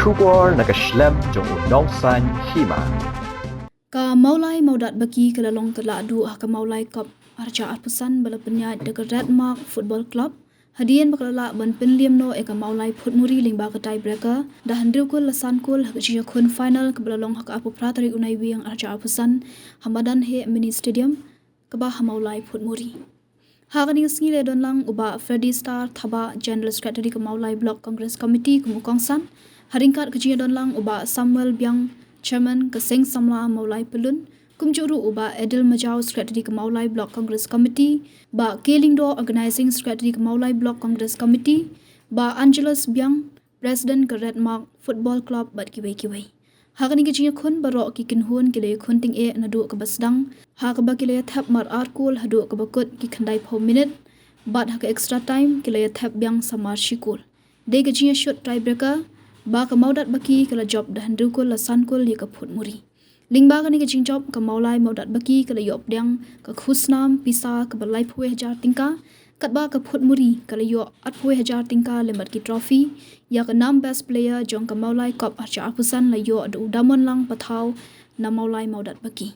Shubor nakaslem jong unong san Hima. Ka Mawlai Mawdatbaki kelalong keladu ka Mawlai Cup arca apusan bala penyat dekat Red Mark Football Club. Hadian bakalala ban Liem no eka Mawlai Phudmuri lingba ka tiebreaker dah handriu kul lasan kul hak Jingïakhaid final ke belalong hak apu pratari unai wiang arca apusan Hamadan he mini stadium ke bah Mawlai Phudmuri. Hakani ngi le don lang uba Freddy Star thaba General Secretary ke Mawlai Block Congress Committee ke Mukongsan haringkat ke Jingïakhaid don lang uba Samuel Biang Chairman ke Seng Samla Mawlai Pelun kumjuru uba Edil Majau Secretary ke Mawlai Block Congress Committee ba Kelingdo Organizing Secretary ke Mawlai Block Congress Committee ba Angelus Biang President ke Red Mark Football Club bat kiwai hakani ke Jingïakhaid baro ki kinhun ke le khunting e nadu ke basdang ha ke ba ke le thap mar arkul hadu ke bakut ki khandai 4 minute bat ha ke extra time ke le thap biang samar shikul de ke Jingïakhaid tiebreaker ba ka Mawdatbaki kala job dah handru ko la san ko li ka Phudmuri lingba ka ni ka job ka Mawlai Mawdatbaki kala yop dang ka khusnam pisa ka balai phwe hajar tingka kat ba ka Phudmuri kala yo at phwe hajar tingka lembat ki trophy ya ka nam best player jong ka Mawlai Cup arca apusan la yo adu damon lang pathau na Mawlai Mawdatbaki.